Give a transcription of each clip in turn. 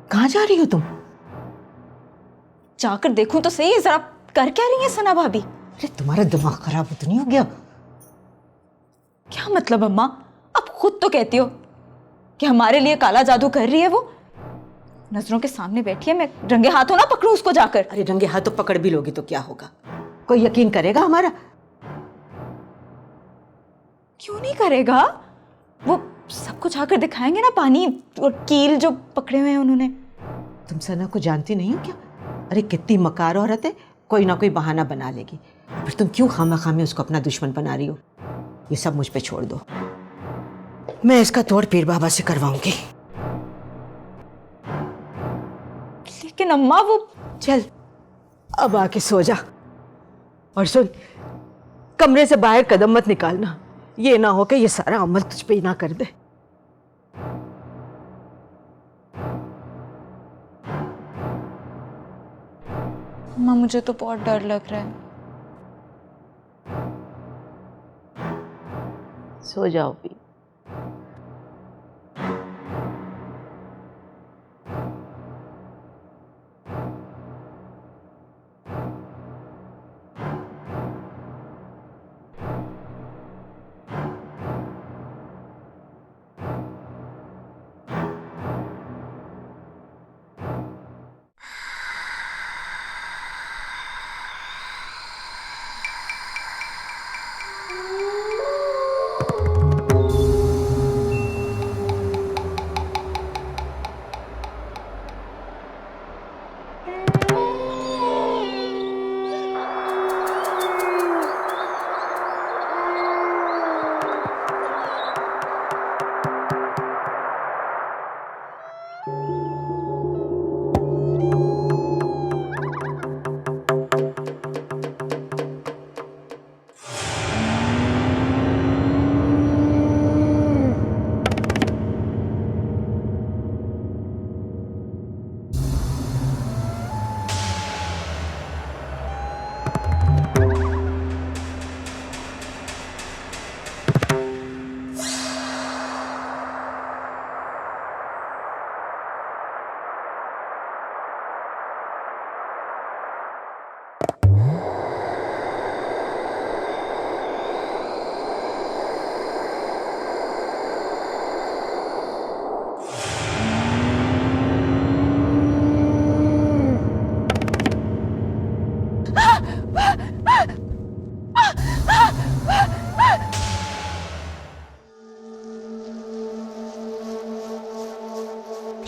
कहाँ जा रही हो तुम? जाकर देखूं तो सही, जरा कर क्या रही है सना भाभी? अरे तुम्हारा दिमाग खराब तो नहीं हो गया? क्या मतलब अम्मा? आप खुद तो कहती हो कि हमारे लिए काला जादू कर रही है वो। नजरों के सामने बैठी है, मैं रंगे हाथों ना पकड़ूं उसको जाकर? अरे रंगे हाथों पकड़ भी लोगी तो क्या होगा? कोई यकीन करेगा हमारा? क्यों नहीं करेगा? वो सबको जाकर दिखाएंगे ना, पानी और कील जो पकड़े हुए हैं उन्होंने। तुम सना को जानती नहीं हो क्या? अरे कितनी मकार औरत है, कोई ना कोई बहाना बना लेगी। फिर तुम क्यों खामा उसको अपना दुश्मन बना रही हो? ये सब मुझ पे छोड़ दो, मैं इसका तोड़ पीर बाबा से करवाऊंगी। लेकिन अम्मा वो... चल अब आके सो जा, और सुन, कमरे से बाहर कदम मत निकालना, ये ना हो कि ये सारा अमल तुझ पे ही ना कर दे। अम्मा मुझे तो बहुत डर लग रहा है। सो जाओ भी।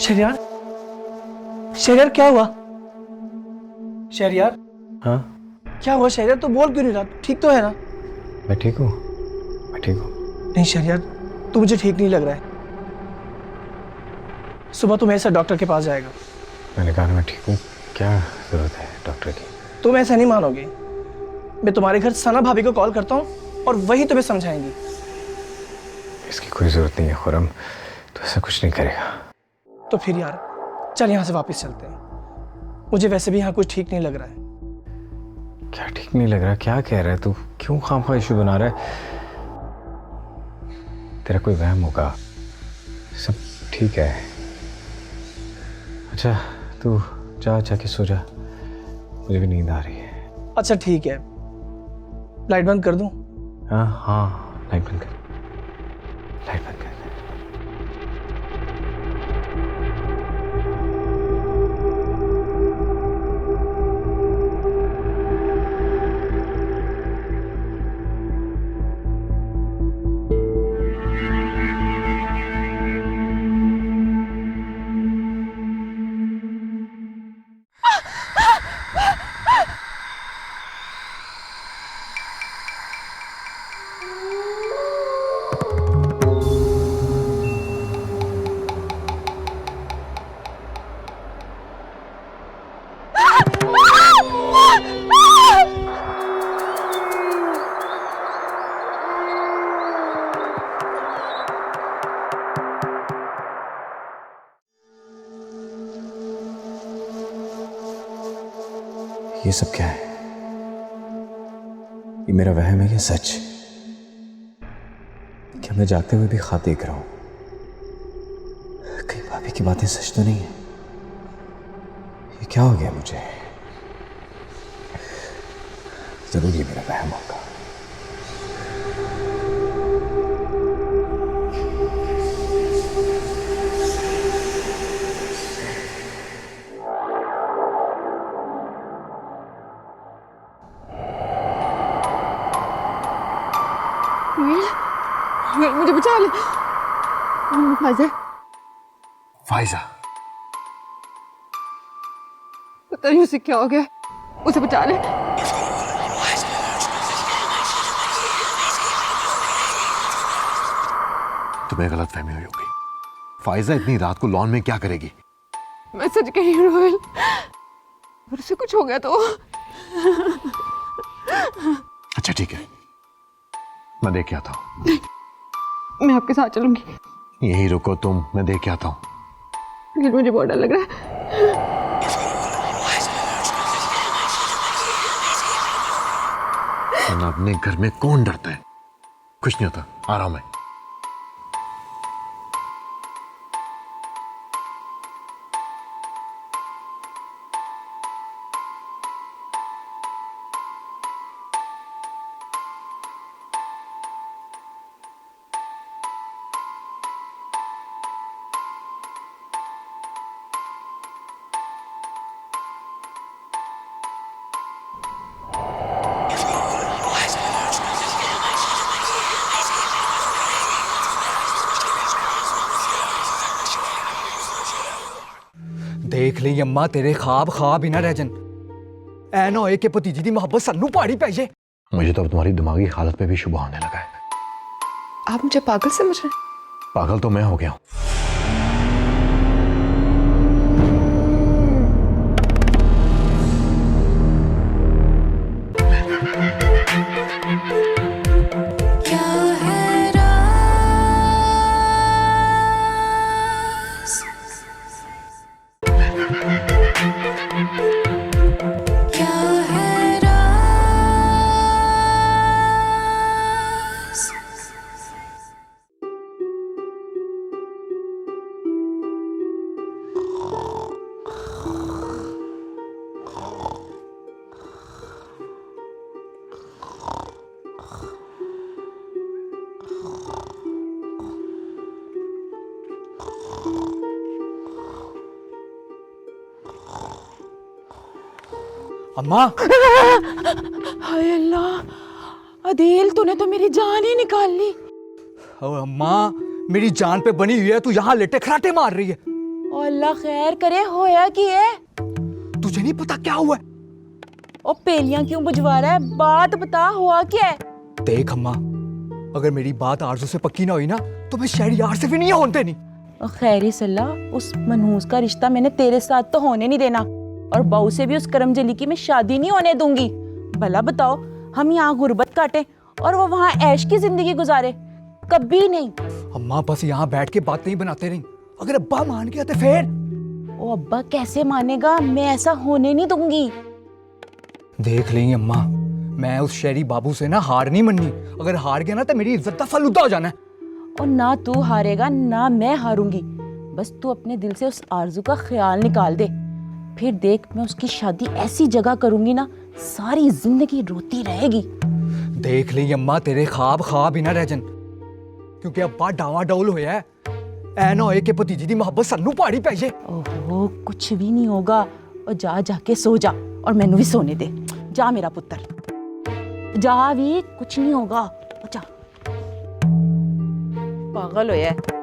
शहरयार, शहरयार क्या हुआ? शहरयार, हाँ क्या हुआ शहरयार? तो बोल क्यों नहीं रहा? ठीक तो है ना? मैं ठीक हूँ, मैं ठीक हूँ। नहीं शहरयार, तू मुझे ठीक नहीं लग रहा है। सुबह तू मेरे साथ डॉक्टर के पास जाएगा। मैंने कहा ना मैं ठीक हूँ, क्या जरूरत है डॉक्टर की? तुम ऐसा नहीं मानोगे, मैं तुम्हारे घर सना भाभी को कॉल करता हूँ और वही तुम्हें समझाएंगी। इसकी कोई जरूरत नहीं है खुरम, तो ऐसा कुछ नहीं करेगा। तो फिर यार चल यहाँ से वापस चलते हैं, मुझे वैसे भी यहाँ कुछ ठीक नहीं लग रहा है। क्या ठीक नहीं लग रहा? क्या कह रहा है तू? क्यों खामखा इशू बना रहा है? तेरा कोई वहम होगा, सब ठीक है। अच्छा तू जाके सो जा, मुझे भी नींद आ रही है। अच्छा ठीक है, लाइट बंद कर दूं? हाँ लाइट बंद कर, लाइट बंद कर। ये सब क्या है? ये मेरा वहम है या सच? क्या मैं जागते हुए भी ख्वाब देख रहा हूं? कहीं भाभी की बातें सच तो नहीं है? ये क्या हो गया मुझे? जरूर ये मेरा वहम होगा। मुझे बचा ले। फायजा, फायजा, पता नहीं उसे क्या हो गया, उसे बचा ले। तुम्हें गलत फहमी हुई होगी। फायजा इतनी रात को लॉन में क्या करेगी? मैं सच कह रही हूँ रोहिल, अगर उसे कुछ हो गया तो। अच्छा ठीक है, मैं देख के आता हूँ। मैं आपके साथ चलूंगी। यहीं रुको तुम, मैं देख के आता हूँ। लेकिन मुझे बहुत डर लग रहा है। वरना अपने घर में कौन डरता है? कुछ नहीं होता, आ रहा हूं मैं। देख ली अम्मा, तेरे ख्वाब ख्वाब ही ना रह जन। ऐ ना होए कि भतीजी दी मोहब्बत सानू पहाड़ी पै जाए। मुझे तो अब तुम्हारी दिमागी हालत पे भी शुबा होने लगा है। आप मुझे पागल समझ रहे हैं? पागल तो मैं हो गया हूं। अम्मा, हाय अल्लाह, अदील तूने तो मेरी जान ही निकाल ली। ओ अम्मा, मेरी जान पे बनी हुई है, तू यहाँ लेटे खराटे मार रही है। ओ अल्लाह खैर करे, होया की है? तुझे नहीं पता क्या हुआ है? ओ पेलियां क्यों बुझवा रहा है? बात बता, हुआ क्या है? देख अम्मा, अगर मेरी बात आरजू से पक्की ना हुई ना तो मैं शहरी यार से भी नहीं होने देनी। ओ खैरी सल्ला, उस मनहूस का रिश्ता मैंने तेरे साथ तो होने नहीं देना, और बहू से भी उस करमजली की मैं शादी नहीं होने दूंगी। भला बताओ, हम यहाँ गुर्बत काटे और वो वहाँ ऐश की जिंदगी गुजारे? कभी नहीं। अम्मा बस यहाँ बैठ के बात नहीं बनाते रही, अगर अब्बा मान गया तो फिर? ओ अब्बा कैसे मानेगा? मैं ऐसा होने नहीं दूंगी। देख ली अम्मा, मैं उस शहरी बाबू से ना हार नहीं मननी। अगर हार गया ना तो मेरी इज्जत का फलूदा हो जाना है। और ना तू हारेगा ना मैं हारूंगी। बस तू अपने दिल से उस आरजू का ख्याल निकाल दे, फिर देख मैं उसकी शादी ऐसी जगह करूंगी ना, सारी जिंदगी रोती रहेगी। देख ली अम्मा, तेरे ख्वाब ख्वाब ही ना रह जन, क्योंकि अब्बा डावाडोल होया है। ऐ ना होए कि भतीजी दी मोहब्बत सानू पहाड़ी पै जाए। ओहो, कुछ भी नहीं होगा। और जा जाके सो जा, और मैनू भी सोने दे। जा मेरा पुत्र, जा भी, कुछ नहीं होगा। जा, पागल होया है।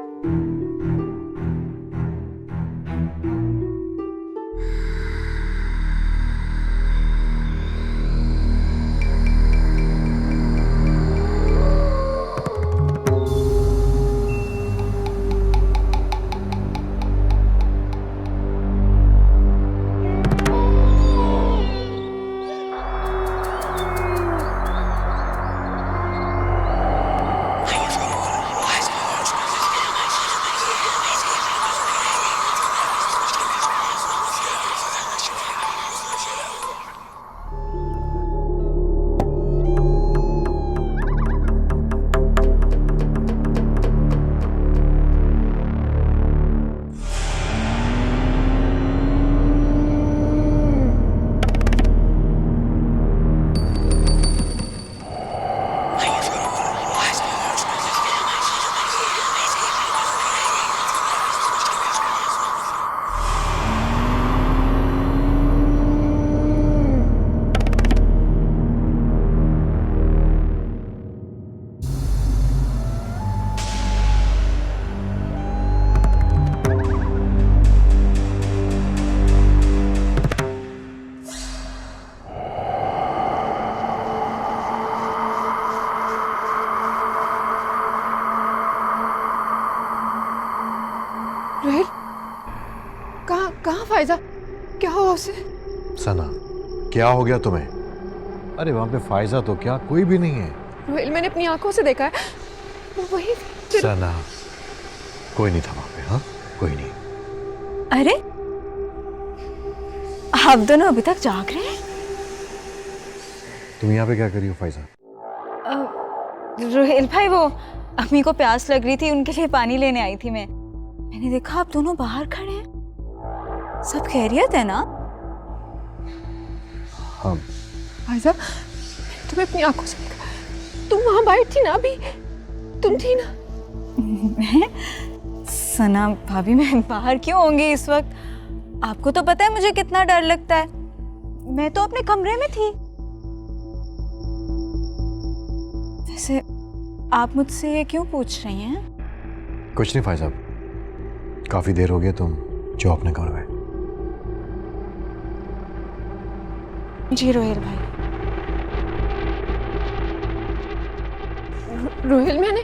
रोहिल, कहाँ फायजा? क्या हुआ उसे? सना, क्या हो गया तुम्हें? अरे वहां पे फायजा तो क्या, कोई भी नहीं है। रोहिल, मैंने अपनी आंखों से देखा है, वो वही सना, कोई नहीं था वहां पे। हाँ, कोई नहीं। अरे आप दोनों अभी तक जाग रहे हैं? तुम यहाँ पे क्या कर रही हो फायजा? रोहेल भाई, वो अम्मी को प्यास लग रही थी, उनके लिए पानी लेने आई थी मैं। मैंने देखा आप दोनों बाहर खड़े हैं। सब खैरियत है ना? हाँ। फायजा, तुम्हें अपनी आंखों से देखा। तुम वहां बाहर थी ना अभी? तुम थी ना? मैं? सना भाभी, मैं बाहर क्यों होंगी इस वक्त? आपको तो पता है मुझे कितना डर लगता है। मैं तो अपने कमरे में थी। वैसे आप मुझसे ये क्यों पूछ रही हैं? कुछ नहीं फायजा, काफी देर हो गई तुम जो अपने कमरे में। जी रोहेल भाई। रोहिल, मैंने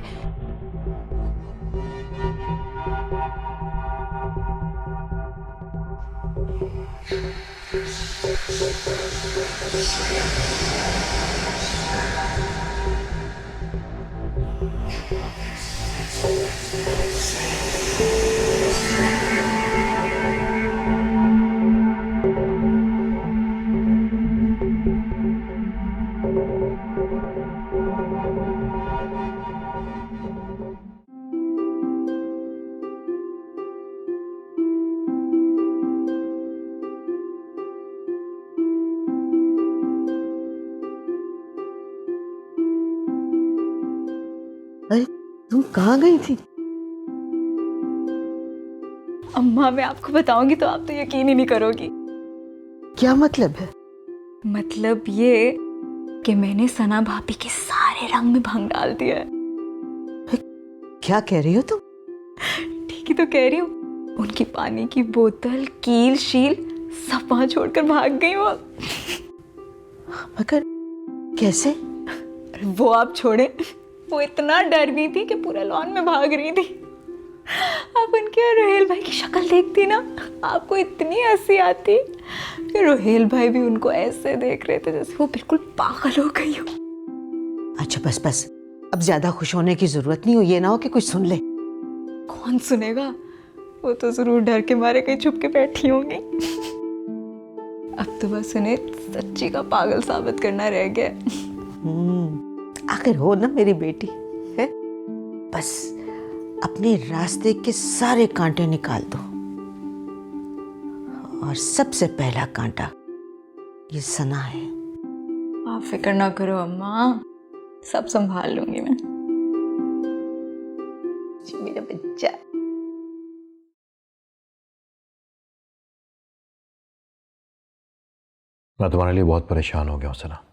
अरे तुम कहाँ गई थी? अम्मा, मैं आपको बताऊंगी तो आप तो यकीन ही नहीं करोगी। क्या मतलब है? मतलब ये कि मैंने सना भाभी के सारे रंग में भंग डाल दिया है। क्या कह रही हो तुम? ठीक ही तो कह रही हूँ। उनकी पानी की बोतल, कील शील सब वहां छोड़कर भाग गई वो। मगर कैसे? वो आप छोड़े, वो इतना डर गई थी कि पूरे लॉन में भाग रही थी। आप उनके और रोहेल भाई की शक्ल देखती ना, आपको इतनी हंसी आती कि रोहेल भाई भी उनको ऐसे देख रहे थे जैसे वो बिल्कुल पागल हो गई हो। अच्छा बस बस, अब ज्यादा खुश होने की जरूरत नहीं हो, ये ना हो कि कुछ सुन ले। कौन सुनेगा? वो तो जरूर डर के मारे कहीं छुप के बैठी होंगी। अब तो बस उन्हें सच्ची का पागल साबित करना रह गया। आखिर हो ना मेरी बेटी है। बस अपने रास्ते के सारे कांटे निकाल दो, और सबसे पहला कांटा ये सना है। आप फिक्र ना करो अम्मा, सब संभाल लूंगी मैं। जी मेरा बच्चा। मैं तुम्हारे लिए बहुत परेशान हो गया हूं सना।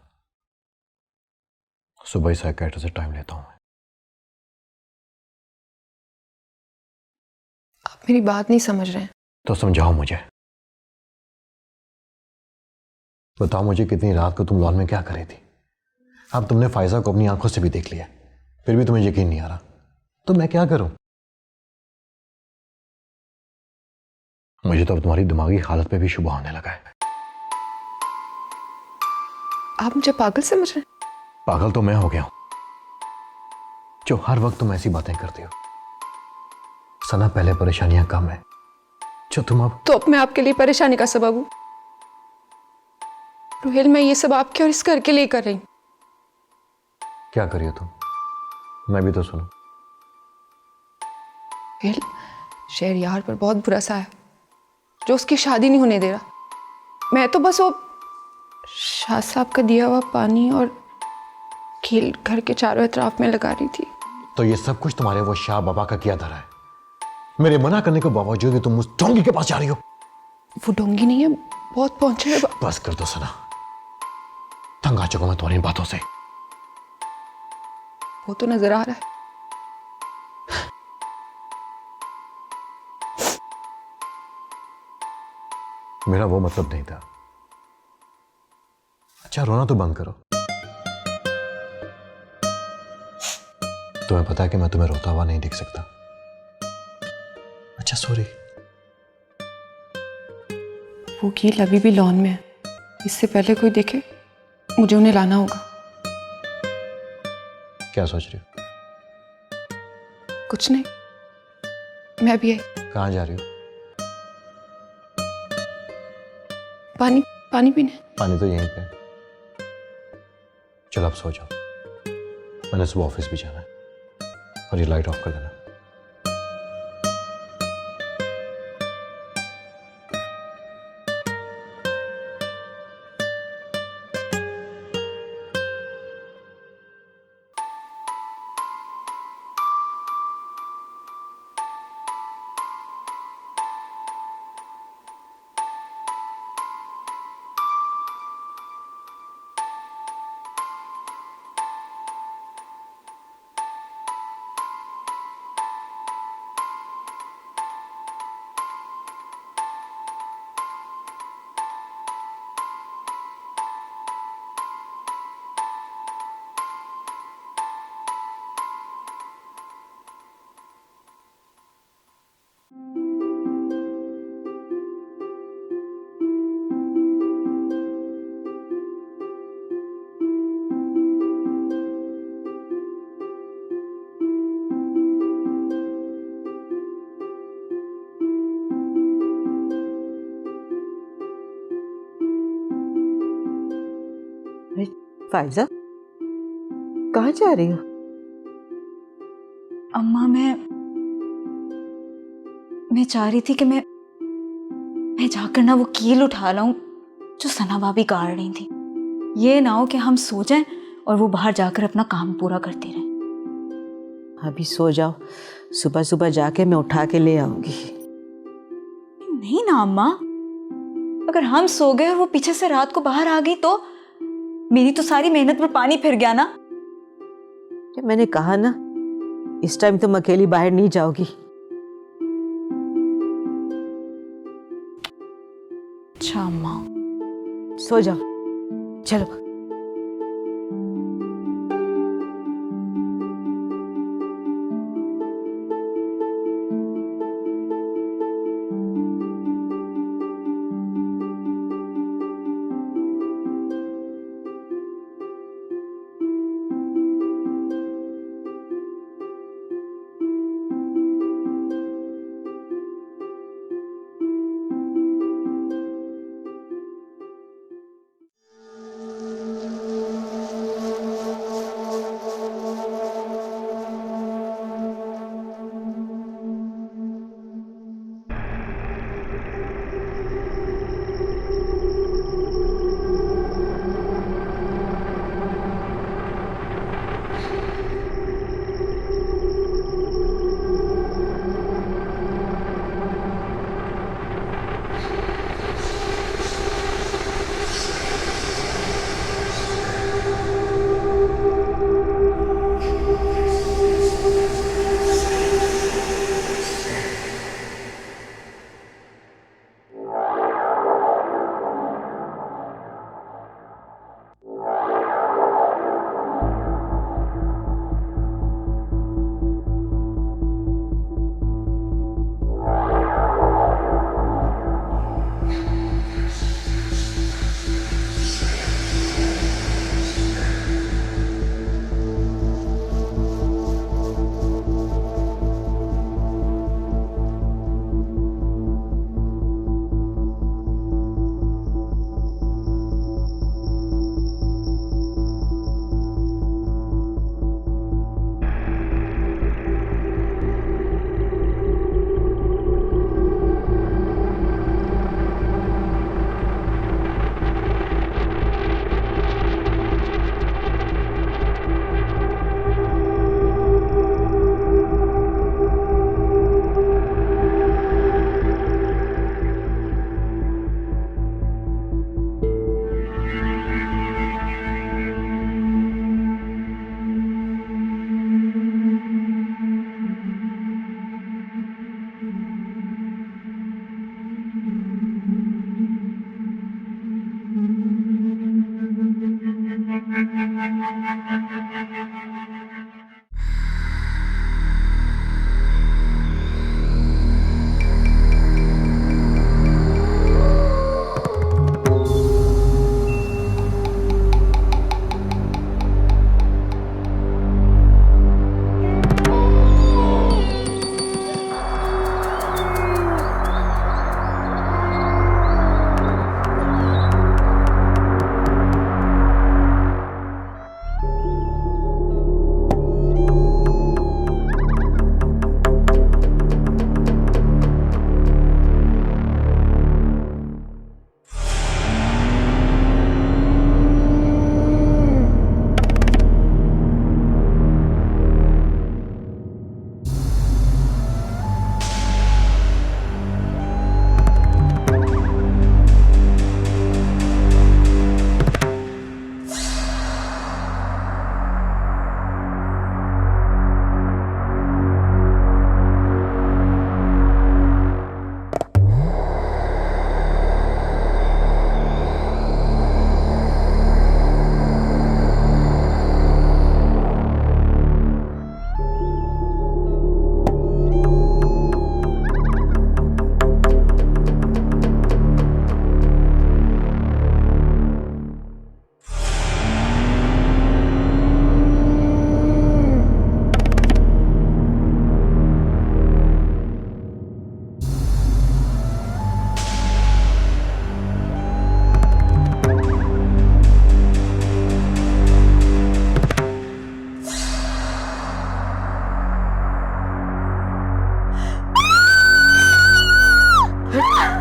सुबह ही साइकियाट्रिस्ट से टाइम लेता हूं। आप मेरी बात नहीं समझ रहे हैं। तो समझाओ मुझे, बताओ मुझे, कितनी रात को तुम लॉन में क्या कर रही थी? अब तुमने फायजा को अपनी आंखों से भी देख लिया, फिर भी तुम्हें यकीन नहीं आ रहा, तो मैं क्या करूं? मुझे तो अब तुम्हारी दिमागी हालत पे भी शुबा होने लगा है। आप मुझे पागल समझ रहे हैं? पागल तो मैं हो गया हूं, जो हर वक्त तुम ऐसी बातें करती हो। सना, पहले परेशानियां कम है, जो तुम अब तो अब मैं आपके लिए परेशानी का सबब हूं? रोहिल, मैं ये सब आपके और इस घर के लिए कर रही हूं। क्या करी हो तुम? मैं भी तो सुनूं। रोहिल, शहरयार पर बहुत बुरा सा है जो उसकी शादी नहीं होने दे रहा। मैं तो बस वो शाह साहब का दिया हुआ पानी और कील घर के चारों तरफ में लगा रही थी। तो ये सब कुछ तुम्हारे वो शाह बाबा का किया धरा है। मेरे मना करने के बावजूद भी तुम उस ढोंगी के पास जा रही हो। वो ढोंगी नहीं है, बहुत पहुंचे हुए बस कर दो सना, तंग आ चुका मैं तुम्हारी बातों से। वो तो नजर आ रहा है। मेरा वो मतलब नहीं था। अच्छा, रोना तो बंद करो। तुम्हें पता है कि मैं तुम्हें रोता हुआ नहीं देख सकता। अच्छा सॉरी। वो कील अभी भी लॉन में है। इससे पहले कोई देखे मुझे उन्हें लाना होगा। क्या सोच रही हो? कुछ नहीं, मैं भी आई। कहाँ जा रही हो? पानी पानी पीने। पानी तो यहीं पे है। चलो अब सो जाओ, मैंने सुबह ऑफिस भी जाना है। और ये लाइट ऑफ कर देना। फाइजा, कहाँ जा रही हो? अम्मा, मैं चाह रही थी कि मैं जाकर ना वो कील उठा लाऊं जो सना भाभी गाड़ रही थी। ये ना हो कि हम सो जाएं और वो बाहर जाकर अपना काम पूरा करती रहें। अभी सो जाओ, सुबह सुबह जाके मैं उठा के ले आऊंगी। नहीं ना अम्मा, अगर हम सो गए और वो पीछे से रात को बाहर आ गई तो मेरी तो सारी मेहनत पर पानी फिर गया ना। मैंने कहा ना, इस टाइम तुम अकेली बाहर नहीं जाओगी। अच्छा अम्मा, सो जाओ, चलो।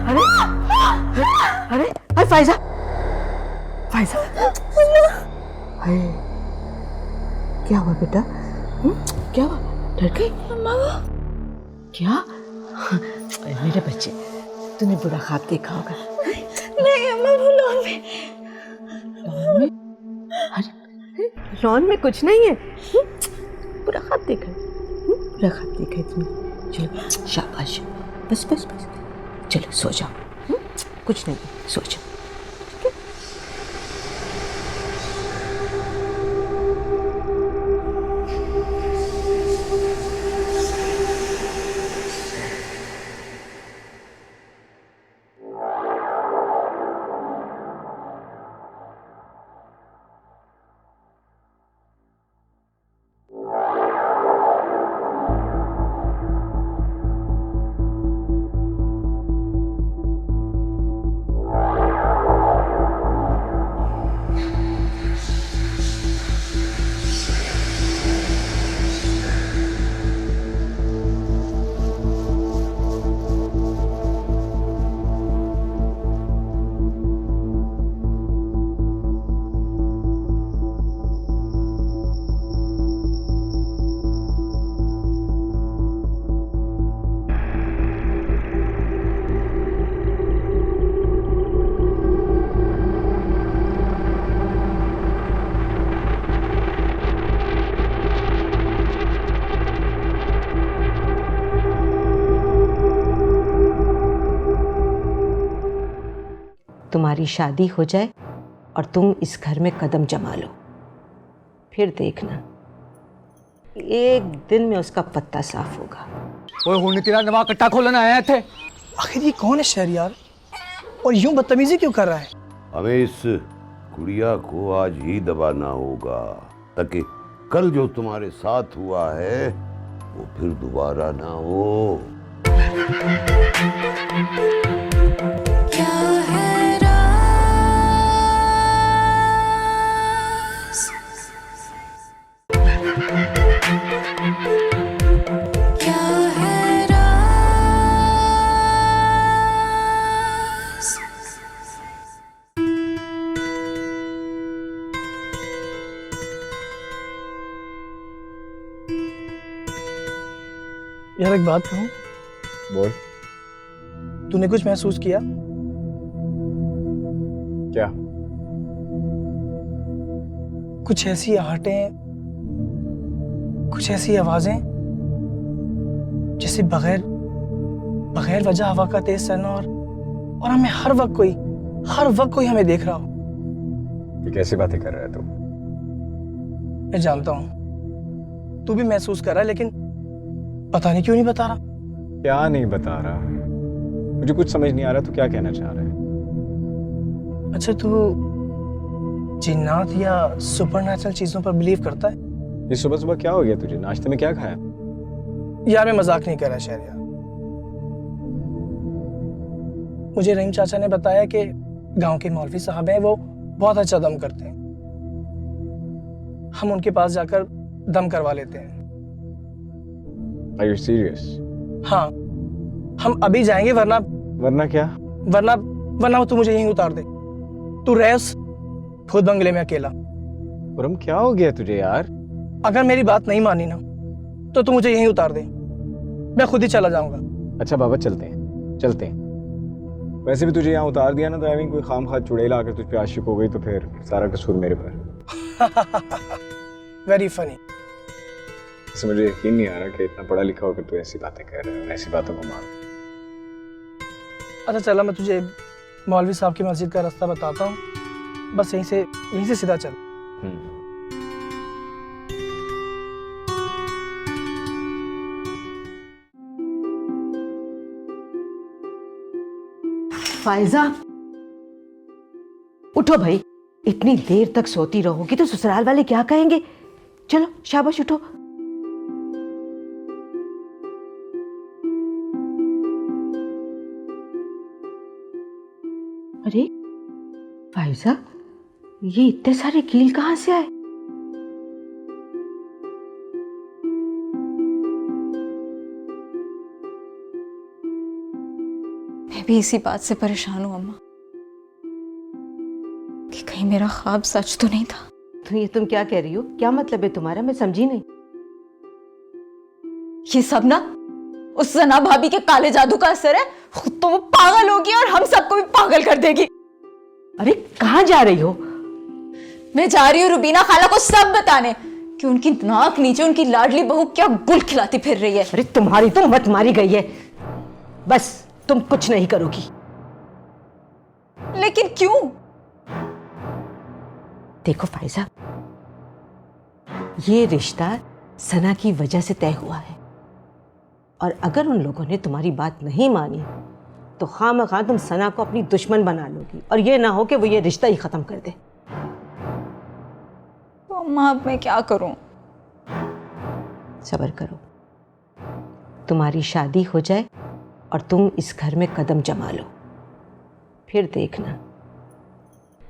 अरे अरे अरे फायजा फायजा अरे क्या हुआ बेटा? क्या हुआ? डर गई? क्या? मेरे बच्चे, तूने बुरा ख्वाब देखा होगा। नहीं अम्मा, वो लॉन में। लॉन में? अरे लॉन में कुछ नहीं है। बुरा ख्वाब देखा है। बुरा ख्वाब देखा है तुमने। चलो शाबाश, बस बस बस, चलो सो जाओ। कुछ नहीं, सो जाओ। तुम्हारी शादी हो जाए और तुम इस घर में कदम जमा लो, फिर देखना एक दिन में उसका पत्ता साफ होगा। ओए हुन तेरा नवा कट्टा खोलन आया थे। आखिर ये कौन है शहरयार और यूं बदतमीजी क्यों कर रहा है? हमें इस गुड़िया को आज ही दबाना होगा ताकि कल जो तुम्हारे साथ हुआ है वो फिर दोबारा ना हो। यार एक बात कहूं? बोल। तूने कुछ महसूस किया? क्या? कुछ ऐसी आहटें, कुछ ऐसी आवाजें जैसे बगैर वजह हवा का तेज चलना और हमें हर वक्त कोई हमें देख रहा हो। ये कैसी बातें कर रहा है तू? मैं जानता हूं तू भी महसूस कर रहा है, लेकिन पता नहीं क्यों नहीं बता रहा। क्या नहीं बता रहा? मुझे कुछ समझ नहीं आ रहा, तू क्या कहना चाह रहा है? अच्छा, तू जिन्नात या सुपरनैचुरल चीजों पर बिलीव करता है? ये सुबह सुबह क्या हो गया तुझे? नाश्ते में क्या खाया? यार मैं मजाक नहीं कर रहा शहरयार। मुझे रहीम चाचा ने बताया कि गांव के मौलवी साहब हैं, वो बहुत अच्छा दम करते हैं। हम उनके पास जाकर दम करवा लेते हैं। Are you serious? हाँ, हम अभी जाएंगे, वरना क्या? वरना तू मुझे यहीं उतार दे। तू रह खुद बंगले में अकेला। परम क्या हो गया तुझे यार? अगर मेरी बात नहीं मानी ना तो तू मुझे यहीं उतार दे, मैं खुद ही चला जाऊंगा। अच्छा बाबा, चलते हैं। वैसे भी तुझे यहाँ उतार दिया ना तो आई कोई खामखा चुड़ैल आकर तुझ पे आशिक हो गई तो फिर सारा कसूर मेरे पर। Very funny. इससे मुझे यकीन नहीं आ रहा कि इतना पढ़ा लिखा होकर तू ऐसी बातें कर रहा है, ऐसी बातों को मान। अच्छा चला, मैं तुझे मौलवी साहब की मस्जिद का रास्ता बताता हूँ, बस यहीं से सीधा चल। फायजा उठो भाई, इतनी देर तक सोती रहोगी तो ससुराल वाले क्या कहेंगे? चलो शाबाश उठो। अरे फायजा, ये इतने सारे कील कहां से आए? मैं भी इसी बात से परेशान हूँ अम्मा कि कहीं मेरा ख्वाब सच तो नहीं था। तो ये तुम क्या कह रही हो? क्या मतलब है तुम्हारा? मैं समझी नहीं। ये सब ना उस सना भाभी के काले जादू का असर है। खुद तो वो पागल होगी और हम सबको भी पागल कर देगी। अरे कहाँ जा रही हो? मैं जा रही हूँ रुबीना खाला को सब बताने कि उनकी नाक नीचे उनकी लाडली बहू क्या गुल खिलाती फिर रही है। अरे तुम्हारी तो मत मारी गई है, बस तुम कुछ नहीं करोगी। लेकिन क्यों? देखो फाइजा, ये रिश्ता सना की वजह से तय हुआ है और अगर उन लोगों ने तुम्हारी बात नहीं मानी तो खामखा तुम सना को अपनी दुश्मन बना लोगी और ये ना हो कि वो ये रिश्ता ही खत्म कर दे। तो अम्मा अब मैं क्या करूं? सब्र करो, तुम्हारी शादी हो जाए और तुम इस घर में कदम जमा लो, फिर देखना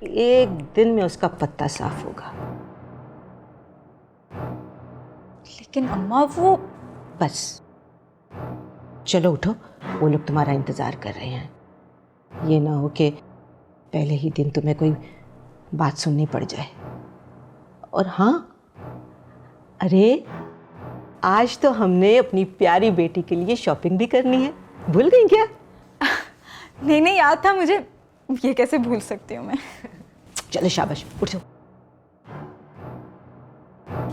एक दिन में उसका पत्ता साफ होगा। लेकिन अम्मा वो बस चलो उठो, वो लोग तुम्हारा इंतजार कर रहे हैं। ये ना हो कि पहले ही दिन तुम्हें कोई बात सुननी पड़ जाए। और हाँ, अरे आज तो हमने अपनी प्यारी बेटी के लिए शॉपिंग भी करनी है, भूल गई क्या? नहीं याद था मुझे, ये कैसे भूल सकती हूँ मैं। चलो शाबाश, उठो,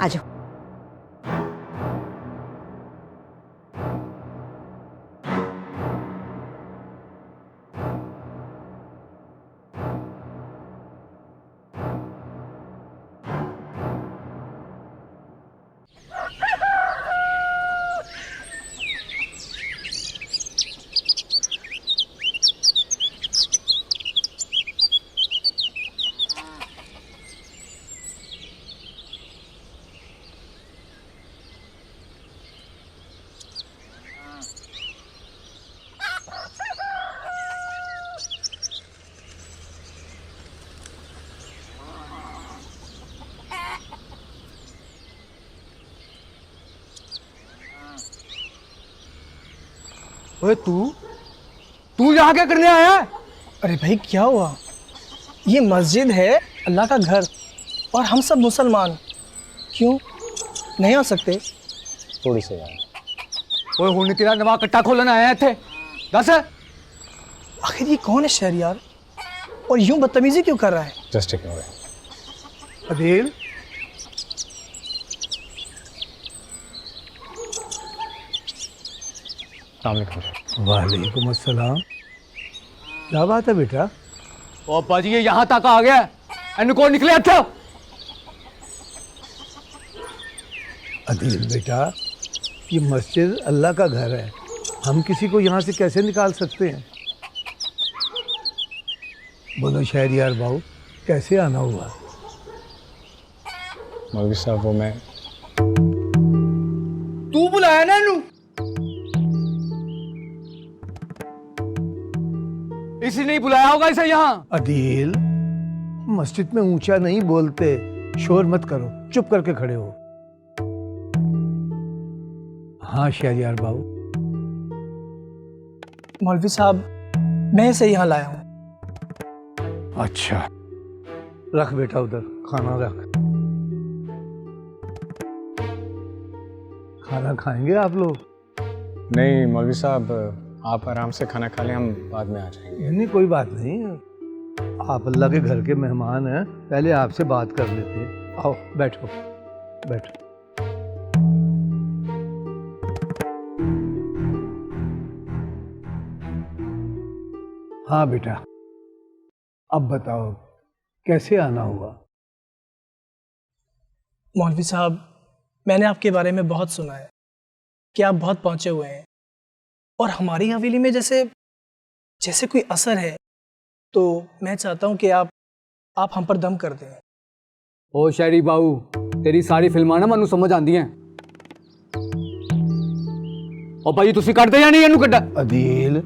आ जाओ। ओए तू यहाँ क्या करने आया है? अरे भाई क्या हुआ? ये मस्जिद है, अल्लाह का घर, और हम सब मुसलमान, क्यों नहीं आ सकते? थोड़ी सी यार। ओए हुन तेरा नवा कट्टा खोलन आया है थे, दस। आखिर ये कौन है शहरयार, और यूं बदतमीजी क्यों कर रहा है? Just ignore. अदील, वालेकुम अस्सलाम। क्या बात है बेटा? ओ पाजी ये यहाँ तक आ गया, इनको निकले अच्छा। अदील बेटा, ये मस्जिद अल्लाह का घर है, हम किसी को यहाँ से कैसे निकाल सकते हैं? बोलो शहरियार बाबू, कैसे आना हुआ? मौलवी साहब वो मैं तू बुलाया ना इनू? इसी नहीं बुलाया होगा इसे यहाँ। अदील, मस्जिद में ऊंचा नहीं बोलते, शोर मत करो, चुप करके खड़े हो। हाँ शहरियार बाबू। मौलवी साहब, मैं इसे यहाँ लाया हूँ। अच्छा, रख बेटा उधर, खाना रख। खाना खाएंगे आप लोग? नहीं मौलवी साहब, आप आराम से खाना खा लें, हम बाद में आ जाएंगे। नहीं कोई बात नहीं, आप अल्लाह के घर के मेहमान हैं, पहले आपसे बात कर लेते हैं। आओ बैठो बैठो। हाँ बेटा, अब बताओ कैसे आना हुआ? मौलवी साहब, मैंने आपके बारे में बहुत सुना है कि आप बहुत पहुंचे हुए हैं और हमारी हवेली में जैसे कोई असर है, तो मैं चाहता हूं कि आप हम पर दम कर दें। ओ शहरी बाबू, तेरी सारी फिल्मां ना मनु समझ आंदी हैं। ओ भाई तुसी करते या नहीं इनू कड्डा? अदील,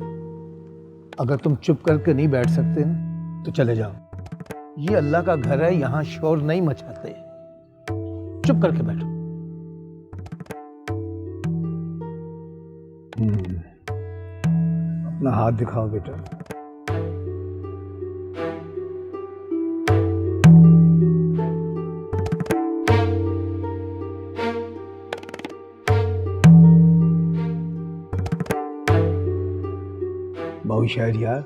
अगर तुम चुप करके नहीं बैठ सकते ना तो चले जाओ। ये अल्लाह का घर है, यहाँ शोर नहीं मचाते, चुप करके बैठो। अपना हाथ दिखाओ बेटा। बहु शहरियार,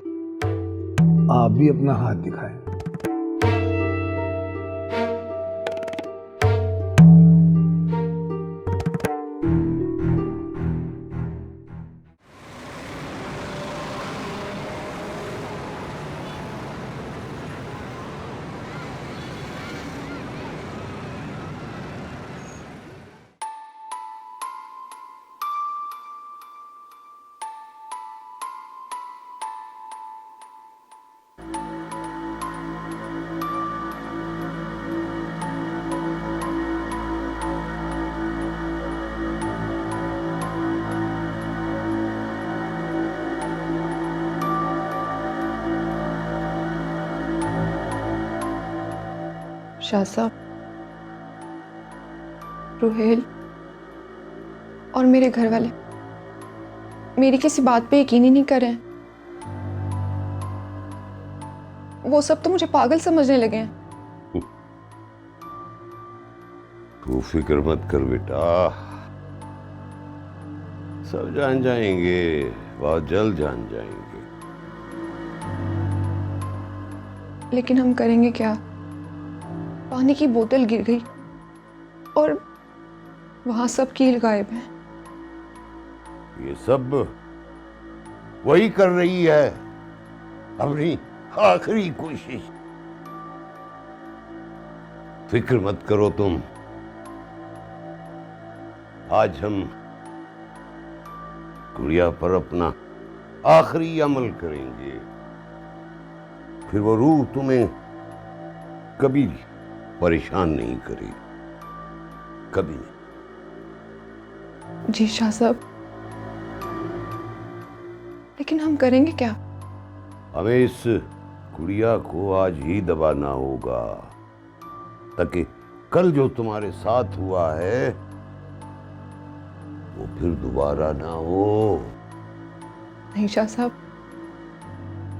आप भी अपना हाथ दिखाएं। शाह साहब, रुहेल और मेरे घर वाले मेरी किसी बात पे यकीन ही नहीं कर रहे हैं। वो सब तो मुझे पागल समझने लगे हैं। तू फिक्र मत कर बेटा, सब जान जाएंगे, बहुत जल्द जान जाएंगे। लेकिन हम करेंगे क्या? पानी की बोतल गिर गई और वहां सब कील गायब है। ये सब वही कर रही है, अपनी आखिरी कोशिश। फिक्र मत करो तुम, आज हम गुड़िया पर अपना आखिरी अमल करेंगे, फिर वो रूह तुम्हें कभी परेशान नहीं करेगी, कभी नहीं। जी शाह साहब, लेकिन हम करेंगे क्या? हमें इस गुड़िया को आज ही दबाना होगा, ताकि कल जो तुम्हारे साथ हुआ है वो फिर दोबारा ना हो। नहीं शाह साहब,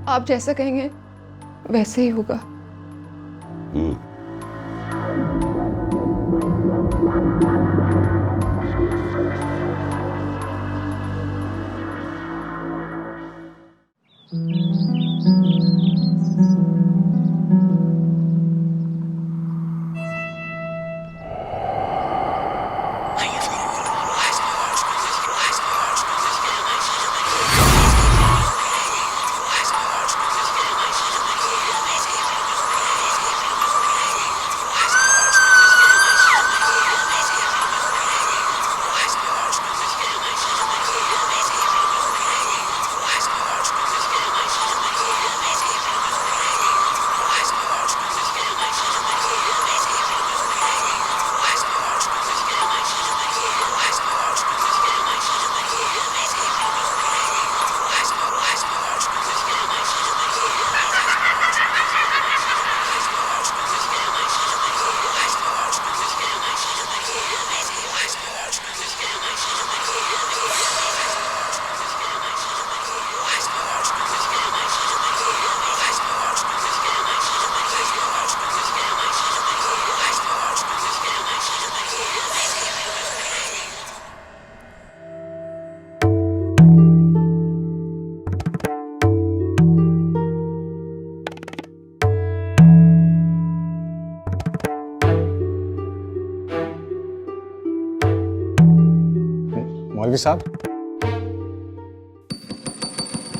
आप जैसा कहेंगे वैसे ही होगा। मौलवी साहब,